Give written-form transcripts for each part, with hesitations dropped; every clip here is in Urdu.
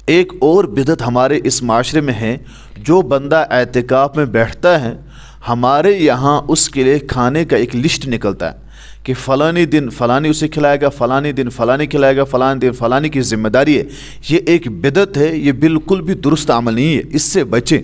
ایک اور بدعت ہمارے اس معاشرے میں ہے، جو بندہ اعتکاف میں بیٹھتا ہے ہمارے یہاں اس کے لیے کھانے کا ایک لسٹ نکلتا ہے کہ فلانی دن فلانی اسے کھلائے گا، فلانی دن فلانی کھلائے گا، فلانی دن فلانی کی ذمہ داری ہے۔ یہ ایک بدعت ہے، یہ بالکل بھی درست عمل نہیں ہے، اس سے بچیں۔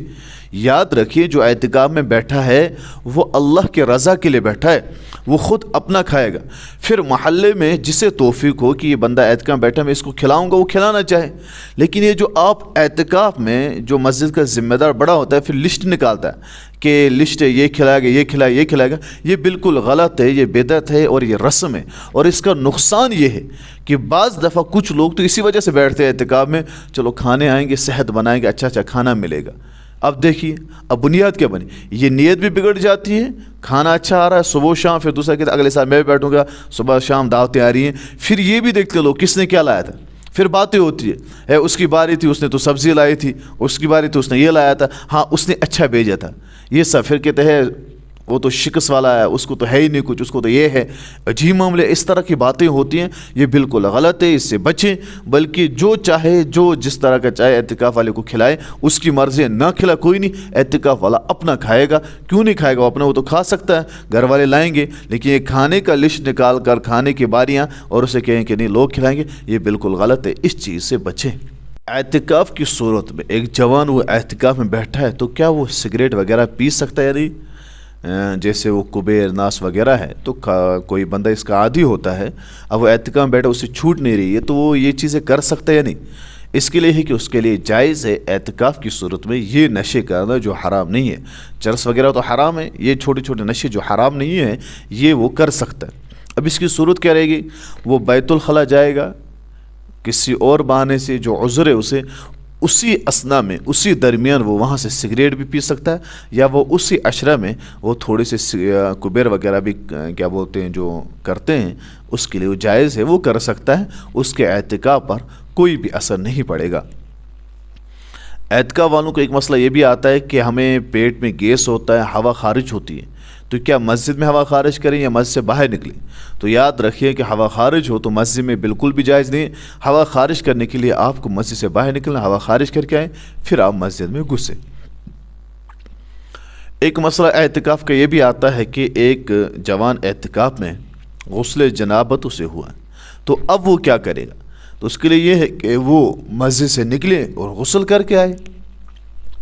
یاد رکھیے جو اعتکاف میں بیٹھا ہے وہ اللہ کے رضا کے لیے بیٹھا ہے، وہ خود اپنا کھائے گا۔ پھر محلے میں جسے توفیق ہو کہ یہ بندہ اعتکاف میں بیٹھا میں اس کو کھلاؤں گا، وہ کھلانا چاہے۔ لیکن یہ جو آپ اعتکاف میں جو مسجد کا ذمہ دار بڑا ہوتا ہے پھر لسٹ نکالتا ہے کہ لسٹ ہے، یہ کھلائے گا، یہ کھلائے، یہ کھلائے گا، یہ بالکل غلط ہے، یہ بدعت ہے اور یہ رسم ہے۔ اور اس کا نقصان یہ ہے کہ بعض دفعہ کچھ لوگ تو اسی وجہ سے بیٹھتے ہیں اعتکاف میں، چلو کھانے آئیں گے، صحت بنائیں گے، اچھا کھانا ملے گا۔ اب دیکھیے اب بنیاد کیا بنی، یہ نیت بھی بگڑ جاتی ہے، کھانا اچھا آ رہا ہے صبح و شام، پھر دوسرا کہتا ہے اگلے سال میں بھی بیٹھوں گا، صبح شام دعوتیں آ رہی ہیں، پھر یہ بھی دیکھتے لوگ کس نے کیا لایا تھا، پھر باتیں ہوتی ہے اس کی باری تھی اس نے تو سبزی لائی تھی، اس کی باری تھی اس نے یہ لایا تھا، ہاں اس نے اچھا بھیجا تھا، یہ سب پھر کہتے ہیں وہ تو شکست والا ہے، اس کو تو ہے ہی نہیں کچھ، اس کو تو یہ ہے، عجیب معاملے، اس طرح کی باتیں ہوتی ہیں، یہ بالکل غلط ہے، اس سے بچیں۔ بلکہ جو چاہے جو جس طرح کا چاہے اعتکاف والے کو کھلائے، اس کی مرضی ہے، نہ کھلا کوئی نہیں، اعتکاف والا اپنا کھائے گا، کیوں نہیں کھائے گا، وہ اپنا وہ تو کھا سکتا ہے، گھر والے لائیں گے، لیکن یہ کھانے کا لسٹ نکال کر کھانے کی باریاں اور اسے کہیں کہ نہیں لوگ کھلائیں گے، یہ بالکل غلط ہے، اس چیز سے بچیں۔ اعتکاف کی صورت میں ایک جوان وہ اعتکاف میں بیٹھا ہے تو کیا وہ سگریٹ وغیرہ پی سکتا ہے یا نہیں؟ جیسے وہ کبیر ناس وغیرہ ہے تو کوئی بندہ اس کا عادی ہوتا ہے، اب وہ اعتکاف میں بیٹھا، اسے چھوٹ نہیں رہی ہے تو وہ یہ چیزیں کر سکتا ہے یا نہیں؟ اس کے لیے ہے کہ اس کے لیے جائز ہے اعتکاف کی صورت میں یہ نشے کرنا جو حرام نہیں ہے، چرس وغیرہ تو حرام ہے، یہ چھوٹے چھوٹے نشے جو حرام نہیں ہیں یہ وہ کر سکتا ہے۔ اب اس کی صورت کیا رہے گی، وہ بیت الخلا جائے گا کسی اور بہانے سے جو عذر ہے اسے، اسی اثنا میں اسی درمیان وہ وہاں سے سگریٹ بھی پی سکتا ہے، یا وہ اسی عشرہ میں وہ تھوڑے سے کبیر وغیرہ بھی کیا بولتے ہیں جو کرتے ہیں، اس کے لیے وہ جائز ہے، وہ کر سکتا ہے، اس کے اعتکاف پر کوئی بھی اثر نہیں پڑے گا۔ اعتکاف والوں کو ایک مسئلہ یہ بھی آتا ہے کہ ہمیں پیٹ میں گیس ہوتا ہے، ہوا خارج ہوتی ہے، تو کیا مسجد میں ہوا خارج کریں یا مسجد سے باہر نکلیں؟ تو یاد رکھیے کہ ہوا خارج ہو تو مسجد میں بالکل بھی جائز نہیں، ہوا خارج کرنے کے لیے آپ کو مسجد سے باہر نکلنا، ہوا خارج کر کے آئیں، پھر آپ مسجد میں گھسیں۔ ایک مسئلہ اعتکاف کا یہ بھی آتا ہے کہ ایک جوان اعتکاف میں غسل جنابت اسے ہوا، تو اب وہ کیا کرے گا؟ تو اس کے لیے یہ ہے کہ وہ مسجد سے نکلے اور غسل کر کے آئے،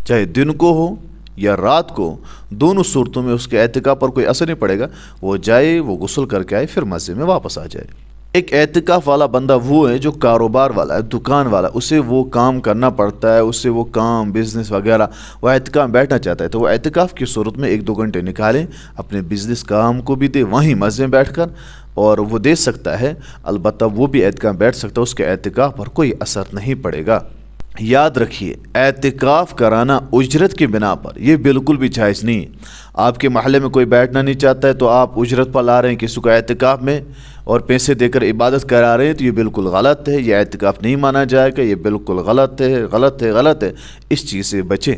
چاہے دن کو ہو یا رات کو، دونوں صورتوں میں اس کے اعتکاف پر کوئی اثر نہیں پڑے گا، وہ جائے وہ غسل کر کے آئے پھر مسجد میں واپس آ جائے۔ ایک اعتکاف والا بندہ وہ ہے جو کاروبار والا ہے، دکان والا، اسے وہ کام کرنا پڑتا ہے، اسے وہ کام بزنس وغیرہ، وہ اعتکاف بیٹھنا چاہتا ہے تو وہ اعتکاف کی صورت میں 1-2 گھنٹے نکالیں، اپنے بزنس کام کو بھی دے وہیں مسجد میں بیٹھ کر، اور وہ دے سکتا ہے، البتہ وہ بھی اعتکاف بیٹھ سکتا ہے، اس کے اعتکاف پر کوئی اثر نہیں پڑے گا۔ یاد رکھیے اعتکاف کرانا اجرت کی بنا پر یہ بالکل بھی جائز نہیں ہے۔ آپ کے محلے میں کوئی بیٹھنا نہیں چاہتا ہے تو آپ اجرت پر لا رہے ہیں کسی کو اعتکاف میں اور پیسے دے کر عبادت کرا رہے ہیں، تو یہ بالکل غلط ہے، یہ اعتکاف نہیں مانا جائے گا، یہ بالکل غلط ہے، غلط ہے، غلط ہے، اس چیز سے بچیں۔